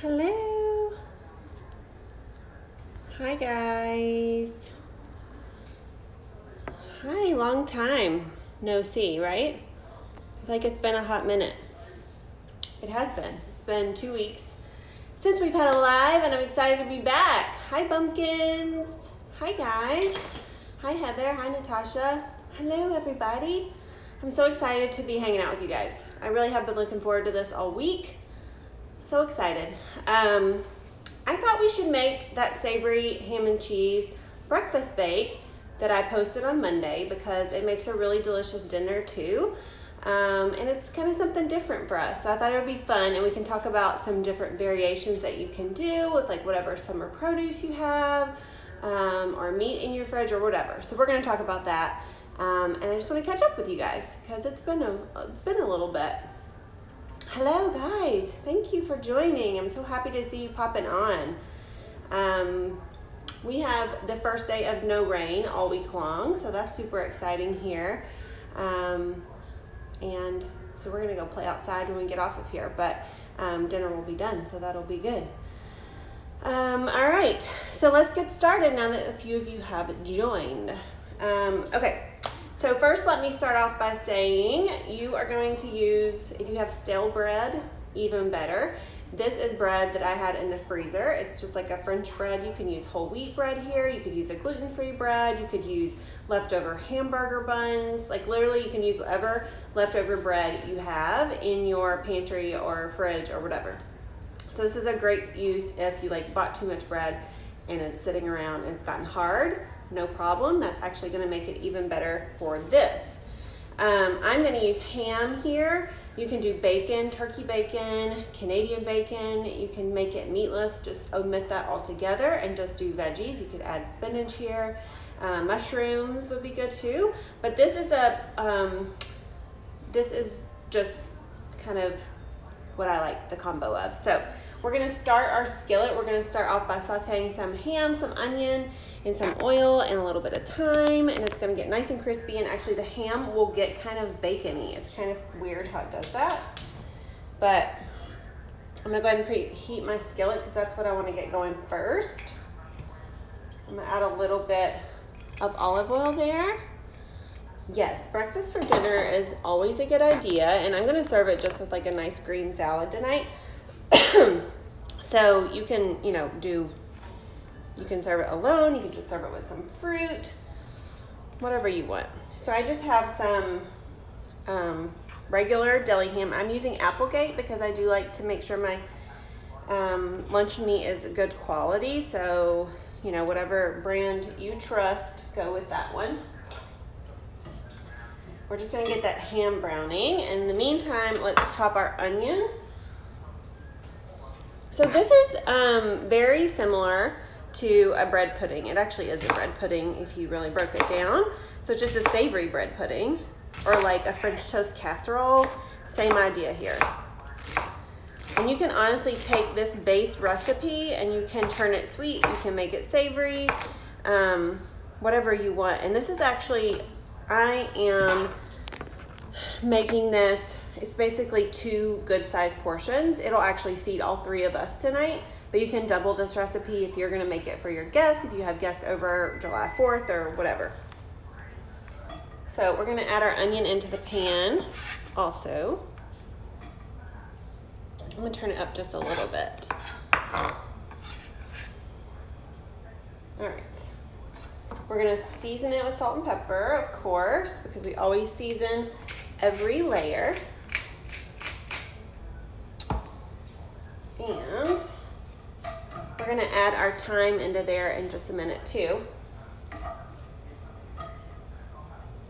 Hello. Hi, guys. Hi, long time no see, right? I feel like it's been a hot minute. It has been. It's been 2 weeks since we've had a live, and I'm excited to be back. Hi, bumpkins. Hi, guys. Hi, Heather. Hi, Natasha. Hello, everybody. I'm so excited to be hanging out with you guys. I really have been looking forward to this all week. So excited. I thought we should make that savory ham and cheese breakfast bake that I posted on Monday because it makes a really delicious dinner too. And it's kind of something different for us. So I thought it would be fun, and we can talk about some different variations that you can do with like whatever summer produce you have, or meat in your fridge or whatever. So we're going to talk about that. And I just want to catch up with you guys because it's been a little bit. Hello guys, thank you for joining. I'm so happy to see you popping on. We have the first day of no rain all week long, so that's super exciting here. And so we're gonna go play outside when we get off of here, but dinner will be done, so that'll be good. All right, so let's get started now that a few of you have joined. Okay. So first, let me start off by saying you are going to use, if you have stale bread, even better. This is bread that I had in the freezer. It's just like a French bread. You can use whole wheat bread here. You could use a gluten-free bread. You could use leftover hamburger buns. Like literally you can use whatever leftover bread you have in your pantry or fridge or whatever. So this is a great use if you like bought too much bread and it's sitting around and it's gotten hard. No problem. That's actually going to make it even better for this. I'm going to use ham here. You can do bacon, turkey bacon, Canadian bacon. You can make it meatless. Just omit that altogether and just do veggies. You could add spinach here. Mushrooms would be good too. But this is just kind of what I like the combo of. So we're going to start our skillet. We're going to start off by sauteing some ham, some onion, and some oil and a little bit of thyme, and it's going to get nice and crispy, and actually the ham will get kind of bacony. It's kind of weird how it does that, but I'm going to go ahead and preheat my skillet because that's what I want to get going first. I'm going to add a little bit of olive oil there. Yes, breakfast for dinner is always a good idea, and I'm going to serve it just with like a nice green salad tonight. So you can, you can serve it alone. You can just serve it with some fruit, whatever you want. So I just have some regular deli ham. I'm using Applegate because I do like to make sure my lunch meat is good quality. So, whatever brand you trust, go with that one. We're just gonna get that ham browning. In the meantime, let's chop our onion. So this is very similar to a bread pudding. It actually is a bread pudding if you really broke it down. So it's just a savory bread pudding or like a French toast casserole. Same idea here. And you can honestly take this base recipe and you can turn it sweet. You can make it savory, whatever you want. And this is actually, I am making this, it's basically 2 good sized portions. It'll actually feed all 3 of us tonight, but you can double this recipe if you're gonna make it for your guests, if you have guests over July 4th or whatever. So we're gonna add our onion into the pan also. I'm gonna turn it up just a little bit. All right. We're gonna season it with salt and pepper, of course, because we always season every layer. And we're gonna add our thyme into there in just a minute too.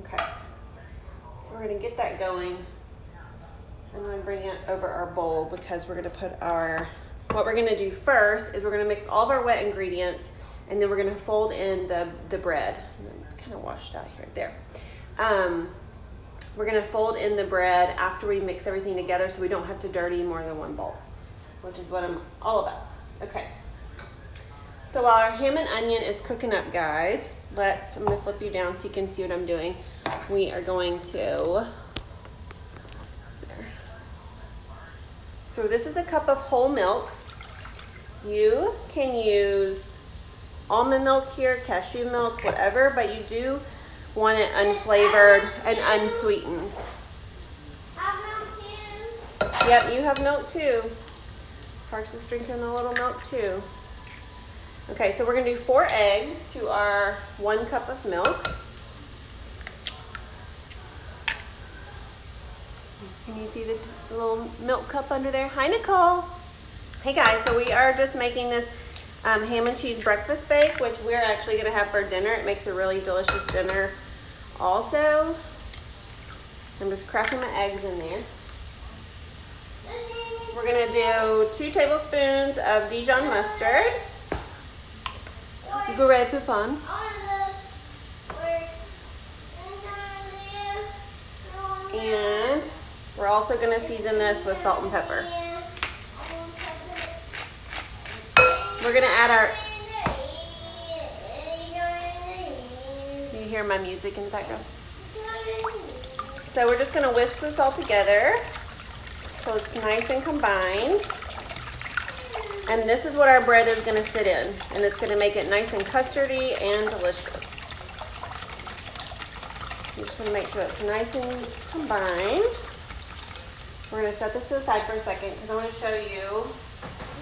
Okay, so we're gonna get that going. I'm gonna bring it over our bowl because we're gonna put what we're gonna do first is we're gonna mix all of our wet ingredients, and then we're gonna fold in the bread. I'm kind of washed out here, there. We're gonna fold in the bread after we mix everything together so we don't have to dirty more than one bowl, which is what I'm all about. Okay. So while our ham and onion is cooking up, guys, I'm gonna flip you down so you can see what I'm doing. We are going to, so this is a cup of whole milk. You can use almond milk here, cashew milk, whatever, but you do want it unflavored and unsweetened. Yep, you have milk too. Parks is drinking a little milk too. Okay, so we're gonna do 4 eggs to our 1 cup of milk. Can you see the little milk cup under there? Hi, Nicole. Hey guys, so we are just making this ham and cheese breakfast bake, which we're actually gonna have for dinner. It makes a really delicious dinner also. I'm just cracking my eggs in there. We're gonna do 2 tablespoons of Dijon mustard. Grey Poupon. And we're also gonna season this with salt and pepper. We're gonna add our, you hear my music in the background? So we're just gonna whisk this all together so it's nice and combined. And this is what our bread is gonna sit in. And it's gonna make it nice and custardy and delicious. You just wanna make sure it's nice and combined. We're gonna set this to the side for a second because I wanna show you.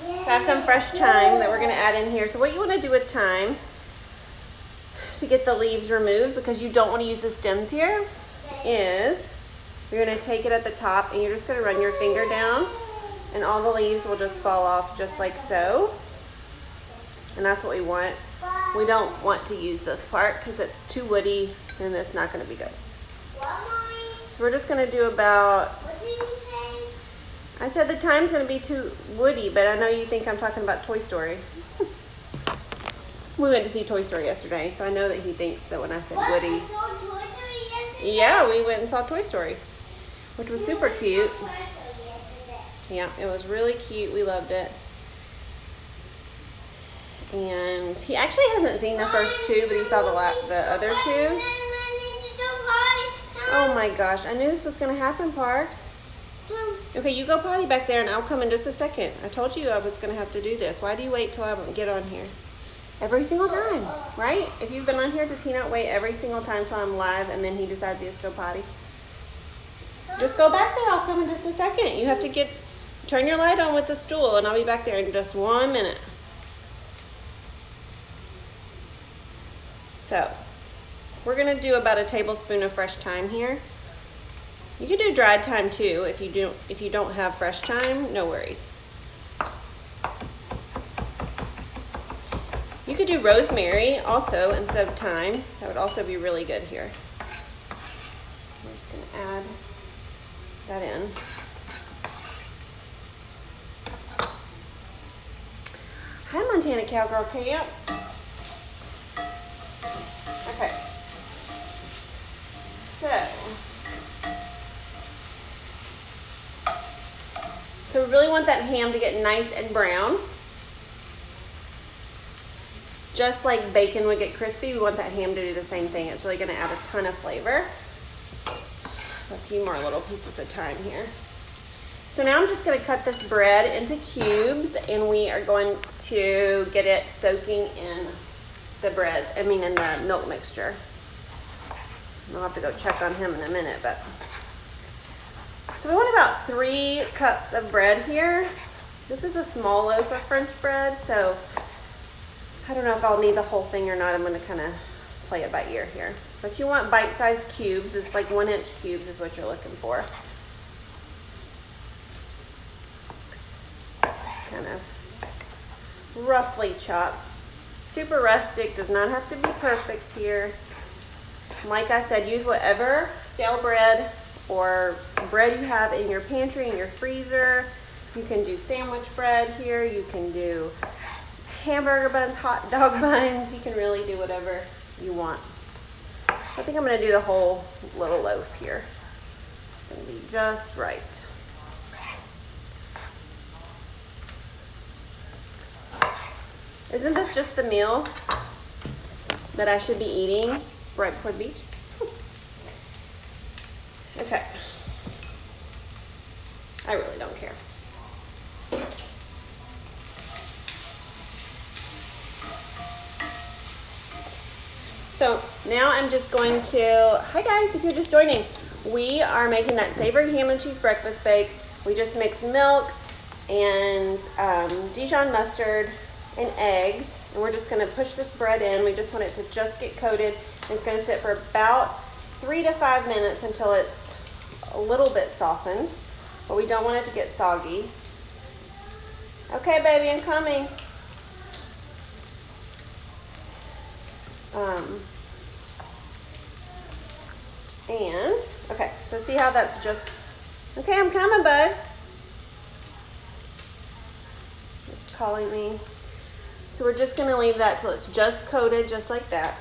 So I have some fresh thyme that we're gonna add in here. So what you wanna do with thyme to get the leaves removed, because you don't wanna use the stems here, is you're gonna take it at the top and you're just gonna run your finger down and all the leaves will just fall off just like so. And that's what we want. We don't want to use this part because it's too woody and it's not gonna be good. So we're just gonna do about, I said the thyme's gonna be too woody, but I know you think I'm talking about Toy Story. We went to see Toy Story yesterday, so I know that he thinks that when I said woody. Yeah, we went and saw Toy Story, which was super cute. Yeah, it was really cute. We loved it. And he actually hasn't seen the first 2, but he saw the other 2. Oh my gosh, I knew this was gonna happen, Parks. Okay, you go potty back there and I'll come in just a second. I told you I was gonna have to do this. Why do you wait till I get on here? Every single time, right? If you've been on here, does he not wait every single time till I'm live and then he decides he has to go potty? Just go back there, I'll come in just a second. You have to turn your light on with the stool and I'll be back there in just 1 minute. So, we're gonna do about a tablespoon of fresh thyme here. You can do dried thyme too. If you don't have fresh thyme, no worries. You could do rosemary also instead of thyme. That would also be really good here. I'm just gonna add that in. Hi, Montana Cowgirl Camp. Okay. So we really want that ham to get nice and brown. Just like bacon would get crispy, we want that ham to do the same thing. It's really gonna add a ton of flavor. A few more little pieces of thyme here. So now I'm just gonna cut this bread into cubes and we are going to get it soaking in the bread, in the milk mixture. I'll have to go check on him in a minute, but. So we want about 3 cups of bread here. This is a small loaf of French bread, so I don't know if I'll need the whole thing or not. I'm gonna kind of play it by ear here. But you want bite-sized cubes. It's like 1-inch cubes is what you're looking for. Just kind of roughly chop. Super rustic, does not have to be perfect here. Like I said, use whatever stale bread or bread you have in your pantry, in your freezer. You can do sandwich bread here. You can do hamburger buns, hot dog buns. You can really do whatever you want. I think I'm gonna do the whole little loaf here. It's gonna be just right. Isn't this just the meal that I should be eating right before the beach? Okay. I really don't care. So now I'm just going to, hi guys, if you're just joining, we are making that savory ham and cheese breakfast bake. We just mixed milk and Dijon mustard and eggs, and we're just gonna push this bread in. We just want it to just get coated. It's gonna sit for about 3 to 5 minutes until it's a little bit softened, but we don't want it to get soggy. Okay, baby, I'm coming. Okay, so see how that's just, okay, I'm coming, bud. It's calling me. So we're just gonna leave that till it's just coated, just like that.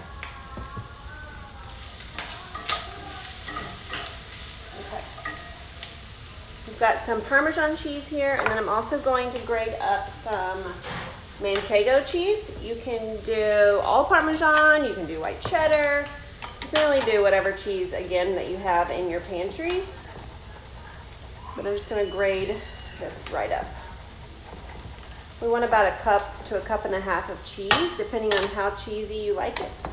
Okay. We've got some Parmesan cheese here, and then I'm also going to grate up some Manchego cheese. You can do all Parmesan, you can do white cheddar. You can really do whatever cheese, again, that you have in your pantry. But I'm just gonna grate this right up. We want about 1 cup to 1.5 cups of cheese, depending on how cheesy you like it.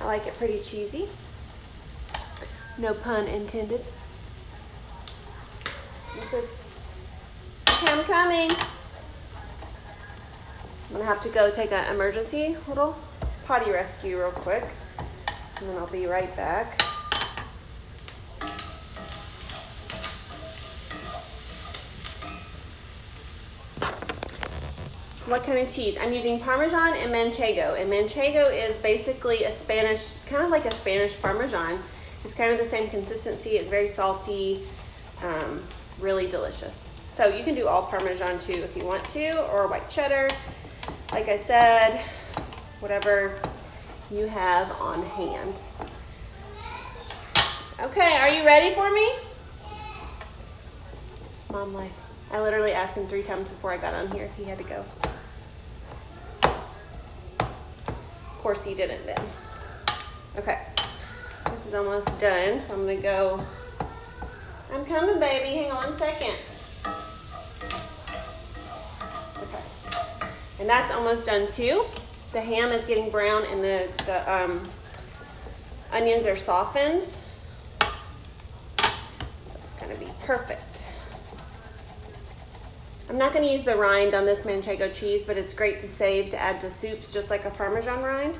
I like it pretty cheesy. No pun intended. This is, okay, I'm coming. I'm gonna have to go take an emergency little potty rescue real quick, and then I'll be right back. What kind of cheese? I'm using Parmesan and Manchego, and Manchego is basically a Spanish, kind of like a Spanish Parmesan. It's kind of the same consistency. It's very salty, really delicious. So you can do all Parmesan too if you want to, or white cheddar. Like I said, whatever you have on hand. Okay, are you ready for me? Mom life. I literally asked him 3 times before I got on here if he had to go. Of course he didn't then. Okay, this is almost done, so I'm gonna go. I'm coming, baby, hang on 1 second. Okay, and that's almost done too. The ham is getting brown and the onions are softened. That's gonna be perfect. I'm not gonna use the rind on this Manchego cheese, but it's great to save to add to soups, just like a Parmesan rind.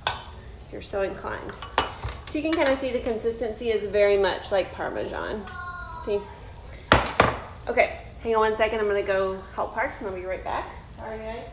If you're so inclined. So you can kind of see the consistency is very much like Parmesan. See? Okay. Hang on 1 second, I'm gonna go help Parks and I'll be right back. Sorry guys.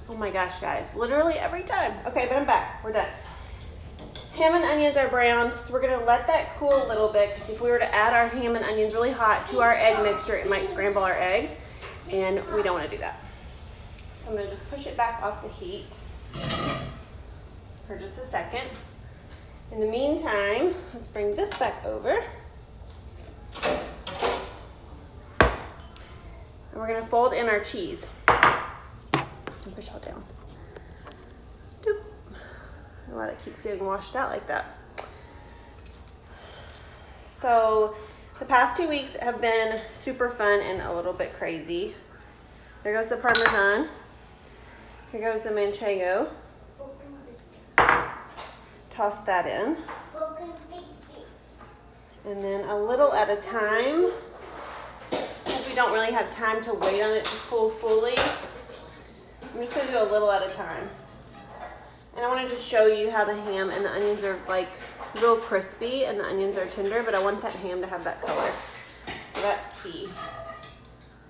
Oh my gosh, guys, literally every time. Okay, but I'm back, we're done. Ham and onions are browned, so we're gonna let that cool a little bit, because if we were to add our ham and onions really hot to our egg mixture, it might scramble our eggs, and we don't wanna do that. So I'm gonna just push it back off the heat for just a second. In the meantime, let's bring this back over. And we're gonna fold in our cheese. And push all down. Doop. I don't know why that keeps getting washed out like that. So the past 2 weeks have been super fun and a little bit crazy. There goes the Parmesan. Here goes the Manchego. Toss that in. And then a little at a time, because we don't really have time to wait on it to cool fully. I'm just going to do a little at a time. And I want to just show you how the ham and the onions are like real crispy and the onions are tender, but I want that ham to have that color. So that's key.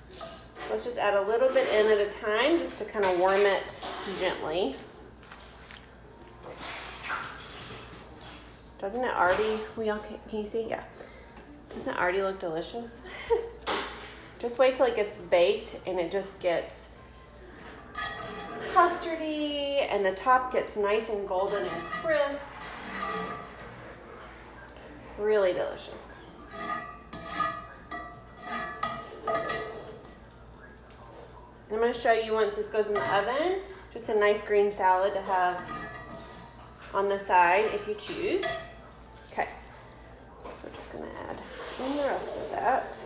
So let's just add a little bit in at a time just to kind of warm it gently. Doesn't it already, can you see? Yeah. Doesn't it already look delicious? Just wait till it gets baked and it just gets custardy and the top gets nice and golden and crisp. Really delicious. And I'm going to show you once this goes in the oven, just a nice green salad to have on the side if you choose. Okay, so we're just going to add in the rest of that.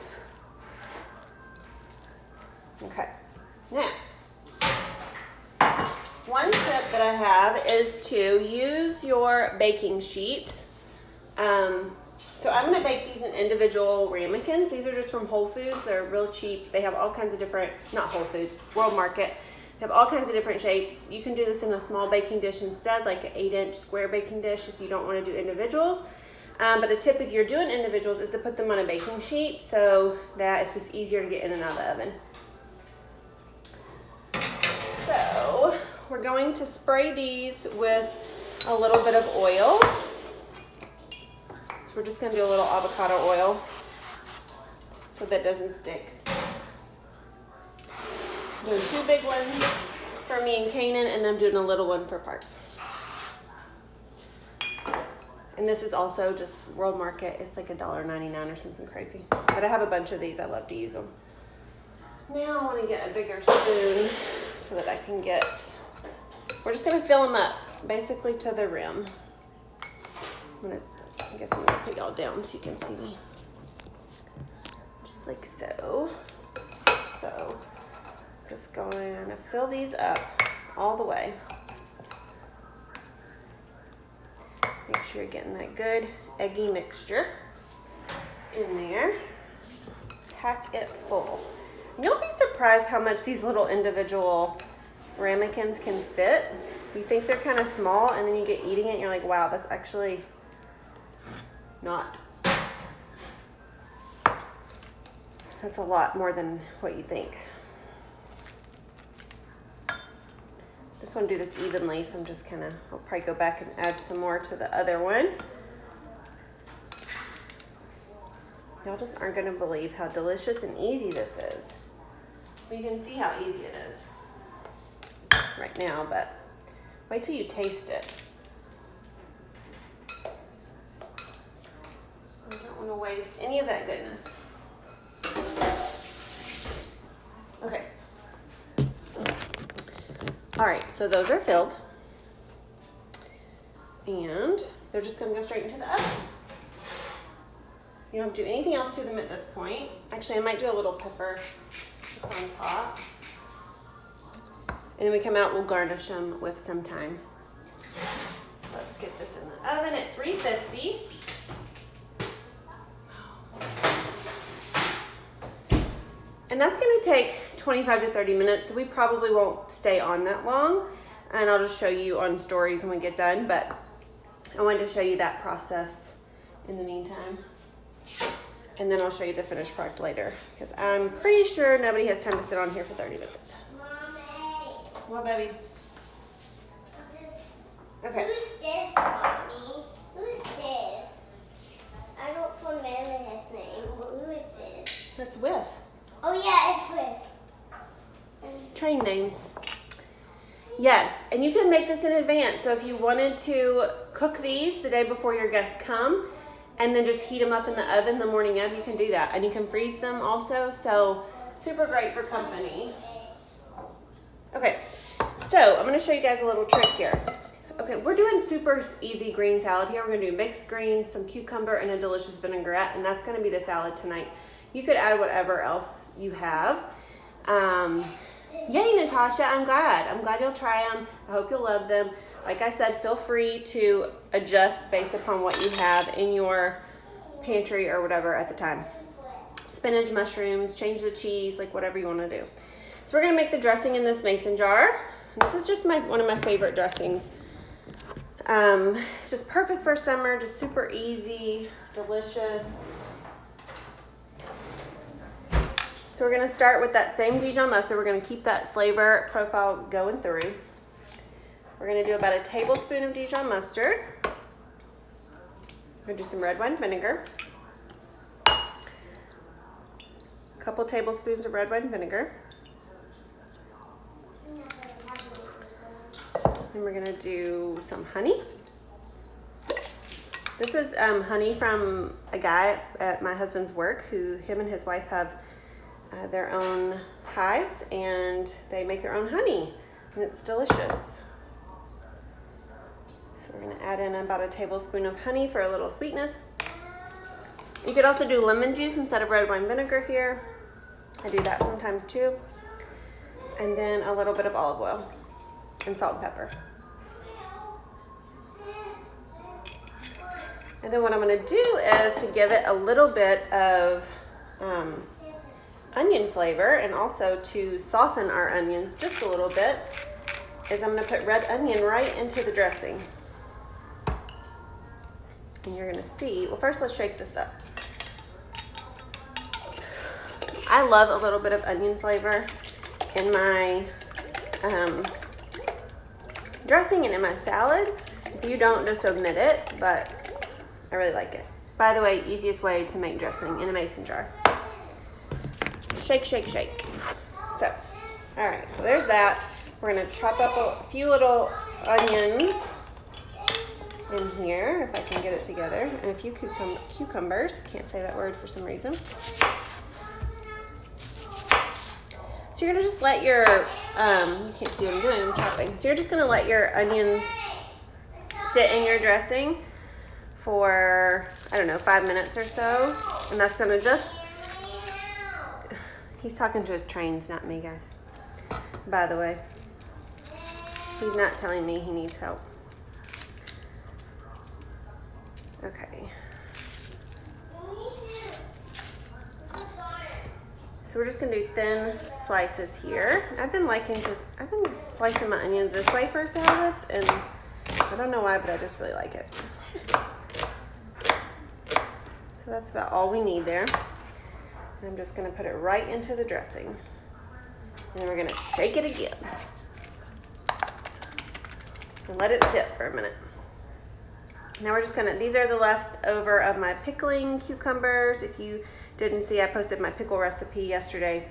Okay, now, one tip that I have is to use your baking sheet. So I'm going to bake these in individual ramekins. These are just from Whole Foods. They're real cheap. They have all kinds of different, not Whole Foods, World Market. They have all kinds of different shapes. You can do this in a small baking dish instead, like an 8-inch square baking dish if you don't want to do individuals. But a tip if you're doing individuals is to put them on a baking sheet so that it's just easier to get in and out of the oven. So we're going to spray these with a little bit of oil. So we're just going to do a little avocado oil so that it doesn't stick. I'm doing 2 big ones for me and Kanan, and then I'm doing a little one for Parks. And this is also just World Market. It's like $1.99 or something crazy. But I have a bunch of these. I love to use them. Now I want to get a bigger spoon so that I can get, we're just going to fill them up basically to the rim. I guess I'm going to put y'all down so you can see me. Just like so. So I'm just going to fill these up all the way. Make sure you're getting that good eggy mixture in there. Just pack it full. You'll be surprised how much these little individual ramekins can fit. You think they're kind of small, and then you get eating it and you're like, wow, that's actually not. That's a lot more than what you think. Just want to do this evenly, so I'm just kind of, I'll probably go back and add some more to the other one. Y'all just aren't going to believe how delicious and easy this is. Well, you can see how easy it is right now, but wait till you taste it. I don't want to waste any of that goodness. Okay. All right, so those are filled. And they're just going to go straight into the oven. You don't have to do anything else to them at this point. Actually, I might do a little pepper just on top. And then we come out, we'll garnish them with some thyme. So let's get this in the oven at 350. And that's going to take 25 to 30 minutes, so we probably won't stay on that long. And I'll just show you on stories when we get done, but I wanted to show you that process in the meantime. And then I'll show you the finished product later, because I'm pretty sure nobody has time to sit on here for 30 minutes. Mommy. What, baby? Okay. Who's this, Mommy? Who's this? I don't remember his name, but who is this? That's with. Oh yeah, it's with. Train names. Yes, and you can make this in advance. So if you wanted to cook these the day before your guests come and then just heat them up in the oven the morning of, you can do that. And you can freeze them also, so super great for company. Okay, so I'm gonna show you guys a little trick here. Okay, we're doing super easy green salad here. We're gonna do mixed greens, some cucumber, and a delicious vinaigrette, and that's gonna be the salad tonight. You could add whatever else you have. Yay, Natasha, I'm glad you'll try them. I hope you'll love them. Like I said, feel free to adjust based upon what you have in your pantry or whatever at the time. Spinach, mushrooms, change the cheese, like whatever you want to do. So we're gonna make the dressing in this mason jar. This is just one of my favorite dressings. It's just perfect for summer, just super easy, delicious. So we're gonna start with that same Dijon mustard. We're gonna keep that flavor profile going through. We're gonna do about a tablespoon of Dijon mustard. We're gonna do some red wine vinegar. A couple tablespoons of red wine vinegar. Then we're gonna do some honey. This is honey from a guy at my husband's work him and his wife have their own hives and they make their own honey and it's delicious. So we're gonna add in about a tablespoon of honey for a little sweetness. You could also do lemon juice instead of red wine vinegar here. I do that sometimes too. And then a little bit of olive oil and salt and pepper. And then what I'm gonna do is to give it a little bit of onion flavor and also to soften our onions just a little bit is I'm gonna put red onion right into the dressing. And you're gonna see, well first let's shake this up. I love a little bit of onion flavor in my dressing and in my salad. If you don't, just omit it, but I really like it. By the way, easiest way to make dressing in a mason jar. Shake, shake, shake. So, all right, so there's that. We're gonna chop up a few little onions in here, if I can get it together, and a few cucumbers. Can't say that word for some reason. So you're gonna just let your, you can't see what I'm doing, I'm chopping. So you're just gonna let your onions sit in your dressing for, I don't know, 5 minutes or so. And that's gonna just, he's talking to his trains, not me, guys. By the way, he's not telling me he needs help. Okay. So we're just gonna do thin slices here. I've been slicing my onions this way for salads, and I don't know why, but I just really like it. So that's about all we need there. And I'm just gonna put it right into the dressing. And then we're gonna shake it again. And let it sit for a minute. Now we're just gonna, these are the leftover of my pickling cucumbers. If you didn't see, I posted my pickle recipe yesterday.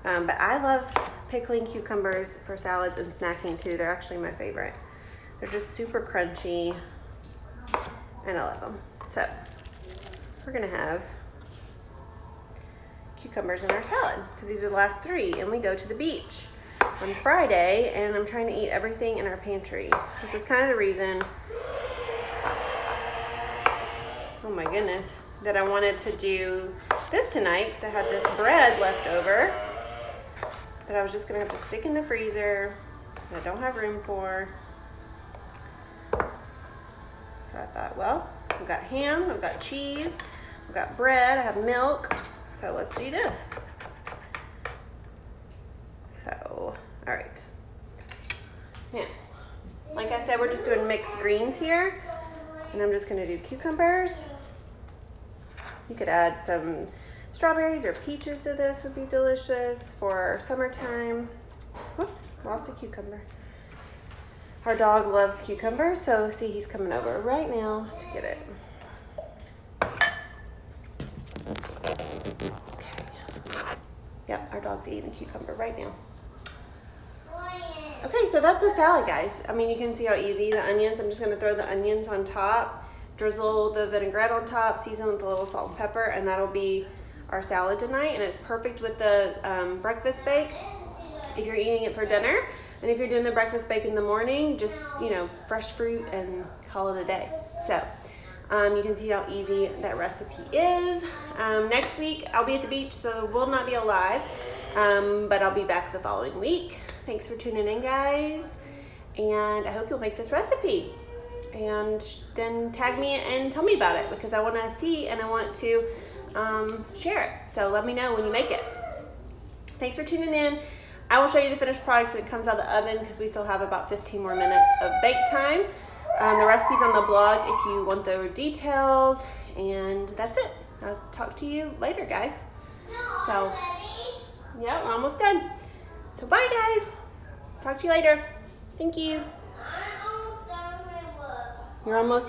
But I love pickling cucumbers for salads and snacking too. They're actually my favorite. They're just super crunchy and I love them. So we're gonna have cucumbers in our salad because these are the last 3 and we go to the beach on Friday and I'm trying to eat everything in our pantry, which is kind of the reason, oh my goodness, that I wanted to do this tonight because I had this bread left over that I was just gonna have to stick in the freezer that I don't have room for. So I thought, well, I've got ham, I've got cheese, I've got bread, I have milk, so let's do this. So, all right. Now, like I said, we're just doing mixed greens here, and I'm just gonna do cucumbers. You could add some strawberries or peaches to this, would be delicious for summertime. Whoops, lost a cucumber. Our dog loves cucumbers, so see, he's coming over right now to get it. Okay. Yep, our dog's eating the cucumber right now. Okay, so that's the salad, guys. I mean, you can see how easy the onions, I'm just gonna throw the onions on top, drizzle the vinaigrette on top, season with a little salt and pepper, and that'll be our salad tonight, and it's perfect with the breakfast bake if you're eating it for dinner. And if you're doing the breakfast bake in the morning, just, you know, fresh fruit and call it a day. So you can see how easy that recipe is. Next week, I'll be at the beach, so we'll not be alive, but I'll be back the following week. Thanks for tuning in, guys. And I hope you'll make this recipe. And then tag me and tell me about it because I want to see and I want to share it. So let me know when you make it. Thanks for tuning in. I will show you the finished product when it comes out of the oven because we still have about 15 more minutes of bake time. The recipe's on the blog if you want the details. And that's it. I'll talk to you later, guys. So, yeah, we're almost done. So bye, guys. Talk to you later. Thank you. I'm almost done with my work. You're almost